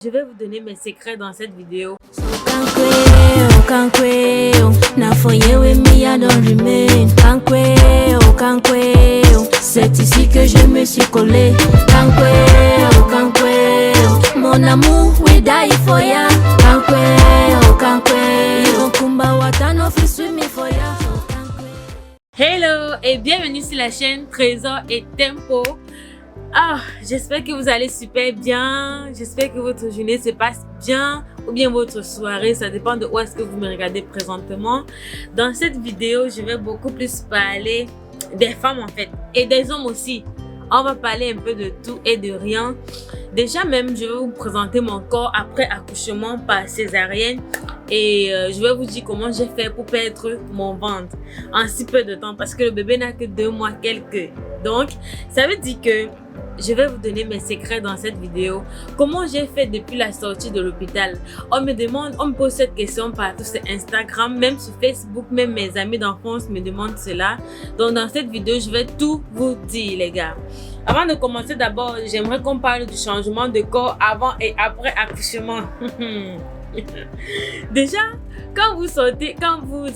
Je vais vous donner mes secrets dans cette vidéo. C'est ici que je me suis collée. Mon amour, we die for ya. Hello et bienvenue sur la chaîne Trésor et Tempo. J'espère que vous allez super bien. J'espère que votre journée se passe bien ou bien votre soirée. Ça dépend de où est-ce que vous me regardez présentement. Dans cette vidéo, je vais beaucoup plus parler des femmes en fait et des hommes aussi. On va parler un peu de tout et de rien. Déjà même, je vais vous présenter mon corps après accouchement par césarienne. Et je vais vous dire comment j'ai fait pour perdre mon ventre en si peu de temps. Parce que le bébé n'a que 2 mois quelques. Donc, ça veut dire que je vais vous donner mes secrets dans cette vidéo. Comment j'ai fait depuis la sortie de l'hôpital. On me pose cette question partout sur Instagram, même sur Facebook, même mes amis d'enfance me demandent cela. Donc dans cette vidéo, je vais tout vous dire les gars. Avant de commencer d'abord, j'aimerais qu'on parle du changement de corps avant et après accouchement. Déjà, quand vous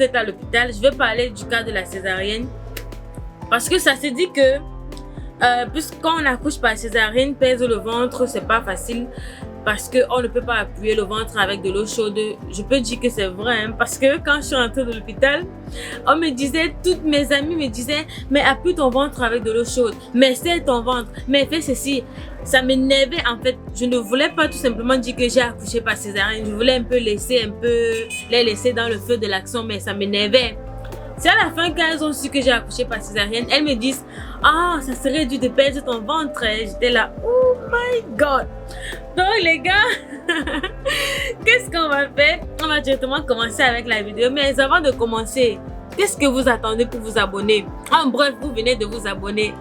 êtes à l'hôpital, je vais parler du cas de la césarienne. Parce que ça se dit que quand on accouche par césarienne, pèse le ventre, c'est pas facile parce qu'on ne peut pas appuyer le ventre avec de l'eau chaude. Je peux dire que c'est vrai hein, parce que quand je suis rentrée de l'hôpital, on me disait, toutes mes amies me disaient, mais appuie ton ventre avec de l'eau chaude, mais serre ton ventre, mais fais ceci. Ça m'énervait en fait. Je ne voulais pas tout simplement dire que j'ai accouché par césarienne. Je voulais les laisser dans le feu de l'action, mais ça m'énervait. C'est à la fin quand elles ont su que j'ai accouché par césarienne, elles me disent ça serait dû de perdre ton ventre. J'étais là, oh my god. Donc les gars, qu'est-ce qu'on va faire? On va directement commencer avec la vidéo. Mais avant de commencer, qu'est-ce que vous attendez pour vous abonner? En bref, vous venez de vous abonner.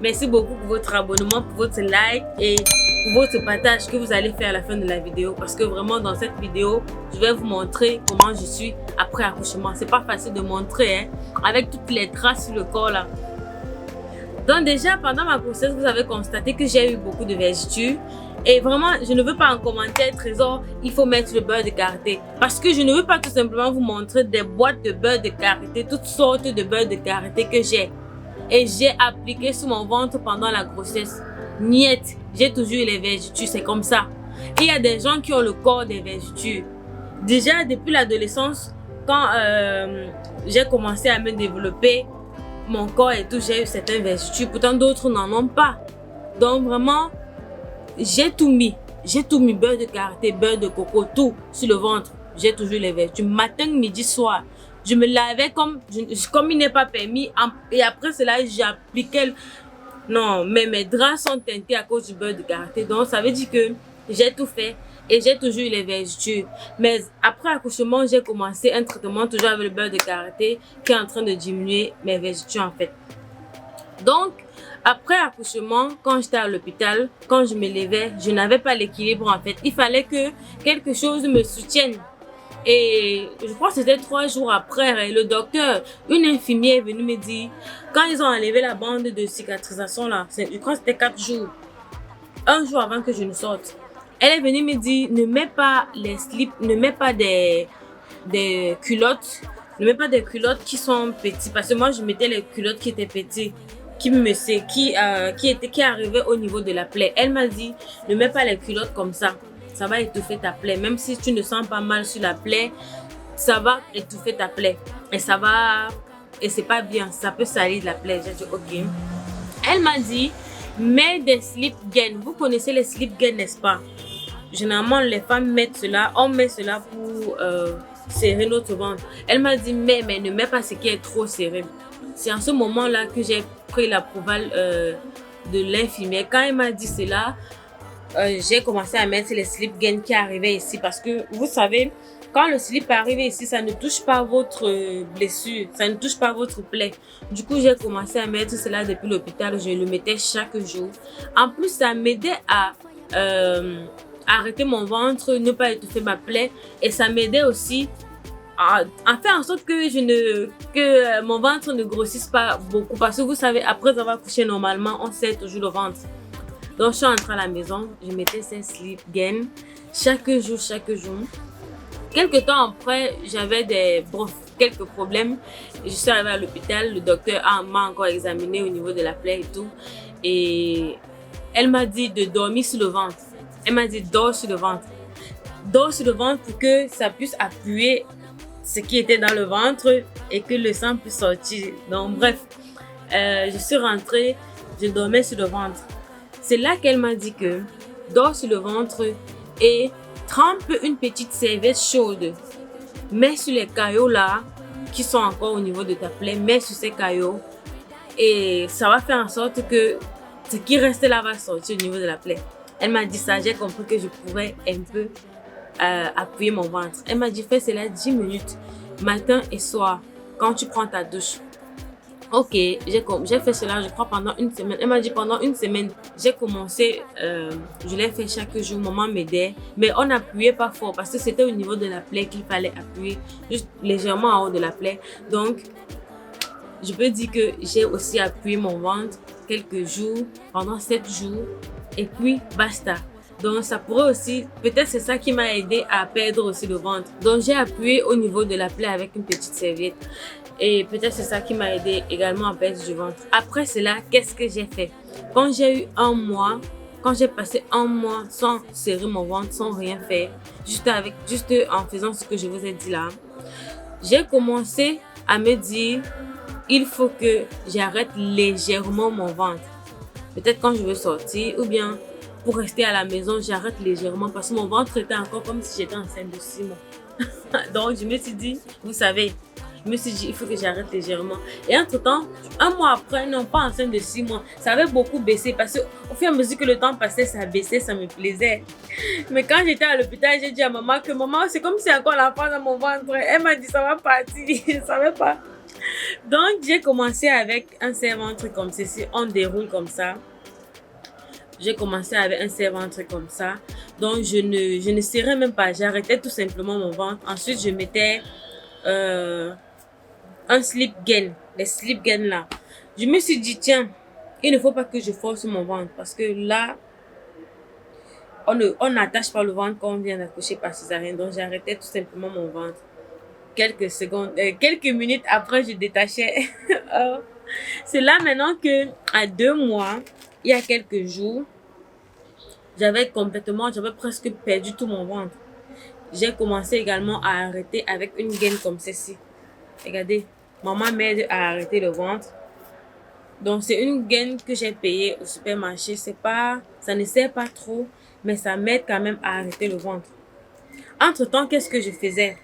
Merci beaucoup pour votre abonnement, pour votre like et pour votre partage que vous allez faire à la fin de la vidéo. Parce que vraiment dans cette vidéo, je vais vous montrer comment je suis après accouchement. C'est pas facile de montrer hein, avec toutes les traces sur le corps là. Donc déjà pendant ma grossesse, vous avez constaté que j'ai eu beaucoup de vergetures. Et vraiment, je ne veux pas en commentaire Trésor, il faut mettre le beurre de karité. Parce que je ne veux pas tout simplement vous montrer des boîtes de beurre de karité, toutes sortes de beurre de karité que j'ai. Et j'ai appliqué sur mon ventre pendant la grossesse. Niet, j'ai toujours eu les vergetures, c'est comme ça. Il y a des gens qui ont le corps des vergetures. Déjà, depuis l'adolescence, quand j'ai commencé à me développer, mon corps et tout, j'ai eu certaines vergetures. Pourtant, d'autres n'en ont pas. Donc vraiment, j'ai tout mis. J'ai tout mis, beurre de karité, beurre de coco, tout sur le ventre. J'ai toujours les vergetures. Matin, midi, soir. Je me lavais comme il n'est pas permis. Et après cela, j'appliquais... Non, mais mes draps sont teintés à cause du beurre de karité. Donc, ça veut dire que j'ai tout fait. Et j'ai toujours eu les vergetures. Mais après accouchement, j'ai commencé un traitement toujours avec le beurre de karité qui est en train de diminuer mes vergetures en fait. Donc, après accouchement, quand j'étais à l'hôpital, quand je me levais, je n'avais pas l'équilibre en fait. Il fallait que quelque chose me soutienne. Et je crois que c'était 3 jours après, le docteur, une infirmière est venue me dire, quand ils ont enlevé la bande de cicatrisation là, je crois que c'était 4 jours, 1 jour avant que je ne sorte. Elle est venue me dire, ne mets pas les slips, ne mets pas des culottes, ne mets pas des culottes qui sont petites. Parce que moi, je mettais les culottes qui étaient petites, qui arrivaient au niveau de la plaie. Elle m'a dit, ne mets pas les culottes comme ça. Ça va étouffer ta plaie. Même si tu ne sens pas mal sur la plaie, ça va étouffer ta plaie. Et c'est pas bien. Ça peut salir de la plaie. J'ai dit, ok. Elle m'a dit, mets des slip gain. Vous connaissez les slip gain, n'est-ce pas? Généralement, les femmes mettent cela. On met cela pour serrer notre ventre. Elle m'a dit, mais ne mets pas ce qui est trop serré. C'est en ce moment-là que j'ai pris l'approval de l'infirmière. Quand elle m'a dit cela, j'ai commencé à mettre les slip gain qui arrivaient ici. Parce que, vous savez, quand le slip arrive ici, ça ne touche pas votre blessure. Ça ne touche pas votre plaie. Du coup, j'ai commencé à mettre cela depuis l'hôpital. Je le mettais chaque jour. En plus, ça m'aidait à... arrêter mon ventre, ne pas étouffer ma plaie, et ça m'aidait aussi à faire en sorte que mon ventre ne grossisse pas beaucoup, parce que vous savez, après avoir accouché normalement, on serre toujours le ventre. Donc, je suis rentrée à la maison, je mettais ces slip gain chaque jour. Quelque temps après, j'avais quelques problèmes. Je suis arrivée à l'hôpital, le docteur m'a encore examiné au niveau de la plaie et tout. Et elle m'a dit de dormir sur le ventre. Elle m'a dit dors sur le ventre. Dors sur le ventre pour que ça puisse appuyer ce qui était dans le ventre et que le sang puisse sortir. Donc bref, je suis rentrée, je dormais sur le ventre. C'est là qu'elle m'a dit que dors sur le ventre et trempe une petite serviette chaude. Mets sur les caillots là, qui sont encore au niveau de ta plaie, mets sur ces caillots et ça va faire en sorte que ce qui reste là va sortir au niveau de la plaie. Elle m'a dit ça, j'ai compris que je pourrais un peu appuyer mon ventre. Elle m'a dit fais cela 10 minutes, matin et soir, quand tu prends ta douche. Ok, j'ai fait cela, je crois, pendant une semaine. Elle m'a dit pendant une semaine, j'ai commencé, je l'ai fait chaque jour, maman m'aidait, mais on n'appuyait pas fort parce que c'était au niveau de la plaie qu'il fallait appuyer, juste légèrement en haut de la plaie. Donc, je peux dire que j'ai aussi appuyé mon ventre quelques jours, pendant 7 jours, et puis basta. Donc, ça pourrait aussi, peut-être c'est ça qui m'a aidé à perdre aussi le ventre. Donc, j'ai appuyé au niveau de la plaie avec une petite serviette. Et peut-être c'est ça qui m'a aidé également à perdre du ventre. Après cela, qu'est-ce que j'ai fait? Quand j'ai eu un mois, quand j'ai passé un mois sans serrer mon ventre, sans rien faire, juste en faisant ce que je vous ai dit là, j'ai commencé à me dire, il faut que j'arrête légèrement mon ventre. Peut-être quand je veux sortir ou bien pour rester à la maison, j'arrête légèrement parce que mon ventre était encore comme si j'étais enceinte de 6 mois. Donc je me suis dit, vous savez, je me suis dit, il faut que j'arrête légèrement. Et entre-temps, un mois après, non pas enceinte de 6 mois, ça avait beaucoup baissé parce qu'au fur et à mesure que le temps passait, ça baissait, ça me plaisait. Mais quand j'étais à l'hôpital, j'ai dit à maman que maman, c'est comme si encore l'enfant dans mon ventre. Elle m'a dit, ça va partir. Je ne savais pas. Donc, j'ai commencé avec un serre-ventre comme ceci. On déroule comme ça. J'ai commencé avec un serre-ventre comme ça. Donc, je ne serrais même pas. J'arrêtais tout simplement mon ventre. Ensuite, je mettais un slip gain. Les slip gain là. Je me suis dit, tiens, il ne faut pas que je force mon ventre. Parce que là, on n'attache pas le ventre quand on vient d'accoucher par césarienne. Donc, j'arrêtais tout simplement mon ventre. Quelques minutes après, je détachais. C'est là maintenant que, à 2 mois, il y a quelques jours, j'avais presque perdu tout mon ventre. J'ai commencé également à arrêter avec une gaine comme celle-ci. Regardez, maman m'aide à arrêter le ventre. Donc, c'est une gaine que j'ai payée au supermarché. Ça ne sert pas trop, mais ça m'aide quand même à arrêter le ventre. Entre-temps, qu'est-ce que je faisais?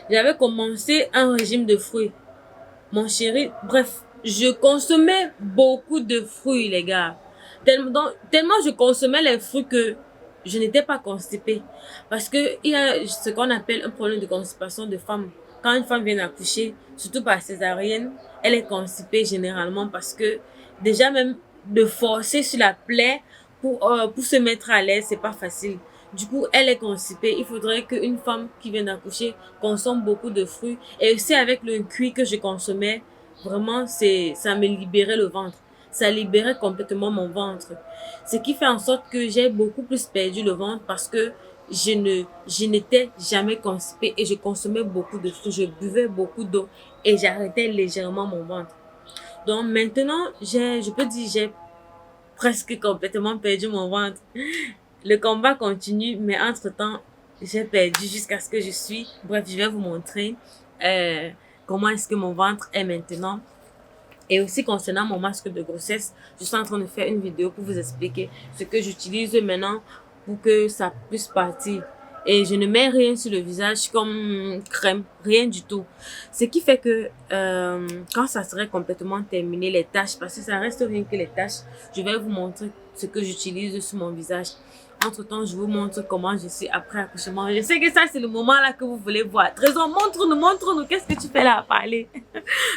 J'avais commencé un régime de fruits. Mon chéri, bref, je consommais beaucoup de fruits, les gars. Tellement je consommais les fruits que je n'étais pas constipée. Parce que il y a ce qu'on appelle un problème de constipation de femme. Quand une femme vient d'accoucher, surtout par césarienne, elle est constipée généralement parce que déjà même de forcer sur la plaie pour se mettre à l'aise, c'est pas facile. Du coup, elle est constipée. Il faudrait qu'une femme qui vient d'accoucher consomme beaucoup de fruits. Et aussi avec le cuit que je consommais, vraiment, ça me libérait le ventre. Ça libérait complètement mon ventre. Ce qui fait en sorte que j'ai beaucoup plus perdu le ventre parce que je n'étais jamais constipée et je consommais beaucoup de fruits. Je buvais beaucoup d'eau et j'arrêtais légèrement mon ventre. Donc maintenant, je peux dire j'ai presque complètement perdu mon ventre. Le combat continue, mais entre-temps, j'ai perdu jusqu'à ce que je suis. Bref, je vais vous montrer comment est-ce que mon ventre est maintenant. Et aussi concernant mon masque de grossesse, je suis en train de faire une vidéo pour vous expliquer ce que j'utilise maintenant pour que ça puisse partir. Et je ne mets rien sur le visage comme crème, rien du tout. Ce qui fait que quand ça serait complètement terminé, les taches, parce que ça reste rien que les taches, je vais vous montrer ce que j'utilise sur mon visage. Entre-temps, je vous montre comment je suis après accouchement. Je sais que ça, c'est le moment là que vous voulez voir. Trésor, montre-nous. Qu'est-ce que tu fais là à parler?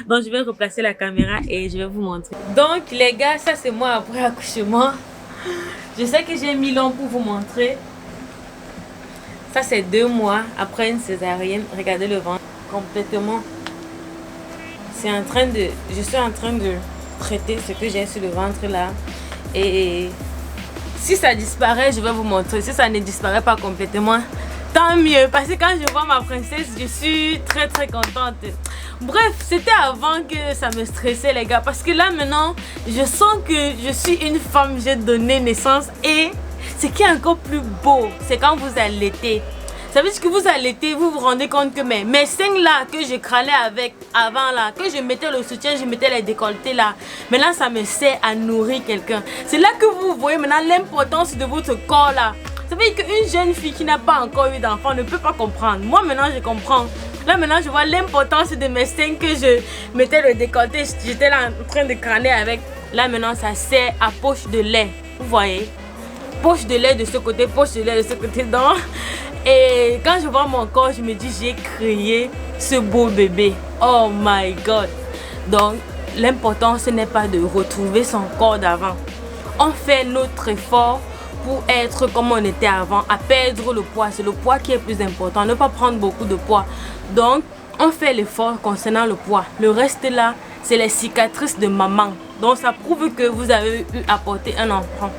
Donc, je vais replacer la caméra et je vais vous montrer. Donc, les gars, ça, c'est moi après accouchement. Je sais que j'ai mis long pour vous montrer. Ça, c'est 2 mois après une césarienne. Regardez le ventre complètement. Je suis en train de traiter ce que j'ai sur le ventre là. Et si ça disparaît, je vais vous montrer. Si ça ne disparaît pas complètement, tant mieux. Parce que quand je vois ma princesse, je suis très très contente. Bref, c'était avant que ça me stressait les gars. Parce que là maintenant, je sens que je suis une femme, j'ai donné naissance. Et ce qui est encore plus beau, c'est quand vous allaitez. Ça veut dire que vous allaitez, vous vous rendez compte que mes seins là, que je crâlais avec avant là, que je mettais le soutien, je mettais les décolletés là. Maintenant ça me sert à nourrir quelqu'un. C'est là que vous voyez maintenant l'importance de votre corps là. Ça veut dire qu'une jeune fille qui n'a pas encore eu d'enfant ne peut pas comprendre. Moi maintenant je comprends. Là maintenant je vois l'importance de mes seins que je mettais le décolleté, j'étais là en train de crâner avec. Là maintenant ça sert à poche de lait. Vous voyez? Poche de lait de ce côté, poche de lait de ce côté. Donc, et quand je vois mon corps, je me dis j'ai créé ce beau bébé. Oh my god. Donc l'important ce n'est pas de retrouver son corps d'avant. On fait notre effort pour être comme on était avant, à perdre le poids. C'est le poids qui est plus important, ne pas prendre beaucoup de poids. Donc on fait l'effort concernant le poids. Le reste là, c'est les cicatrices de maman. Donc ça prouve que vous avez eu à porter un enfant.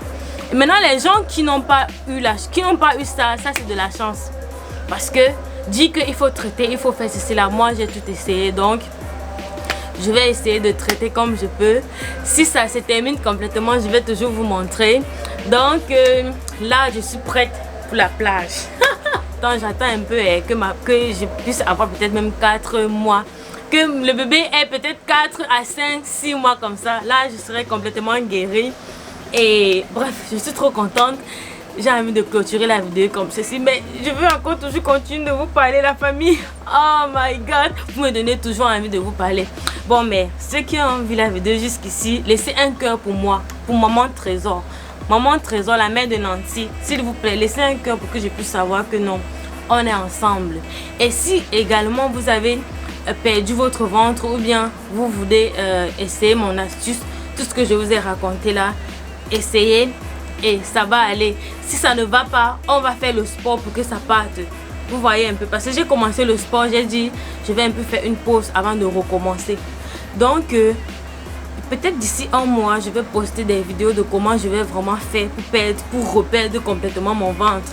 Et maintenant les gens qui n'ont pas eu ça c'est de la chance. Parce que dit qu'il faut traiter, il faut faire ceci là. Moi j'ai tout essayé, donc je vais essayer de traiter comme je peux. Si ça se termine complètement, je vais toujours vous montrer. Donc là je suis prête pour la plage. Donc j'attends un peu que je puisse avoir peut-être même 4 mois. Que le bébé ait peut-être 4 à 5, 6 mois comme ça. Là je serai complètement guérie. Et bref, je suis trop contente. J'ai envie de clôturer la vidéo comme ceci. Mais je veux encore toujours continuer de vous parler, la famille. Oh my god, vous me donnez toujours envie de vous parler. Bon, mais ceux qui ont vu la vidéo jusqu'ici, laissez un cœur pour moi, pour Maman Trésor. Maman Trésor, la mère de Nancy. S'il vous plaît, laissez un cœur pour que je puisse savoir que non, on est ensemble. Et si également vous avez perdu votre ventre ou bien vous voulez essayer mon astuce, tout ce que je vous ai raconté là, essayez et ça va aller. Si ça ne va pas, on va faire le sport pour que ça parte. Vous voyez un peu, parce que j'ai commencé le sport, j'ai dit je vais un peu faire une pause avant de recommencer. Donc peut-être d'ici un mois je vais poster des vidéos de comment je vais vraiment faire pour reperdre complètement mon ventre.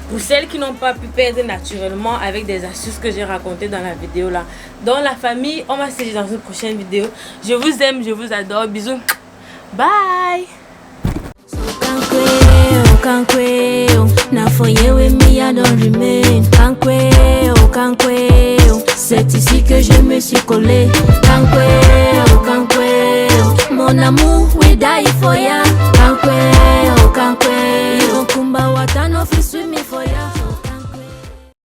Pour celles qui n'ont pas pu perdre naturellement avec des astuces que j'ai racontées dans la vidéo là. Dans la famille, on va se dire dans une prochaine vidéo. Je vous aime, je vous adore, bisous, bye. C'est ici que je me suis collé. Mon amour, we die for ya. Kankwe, oh kankwe, oh kumba watano fi swimi for ya.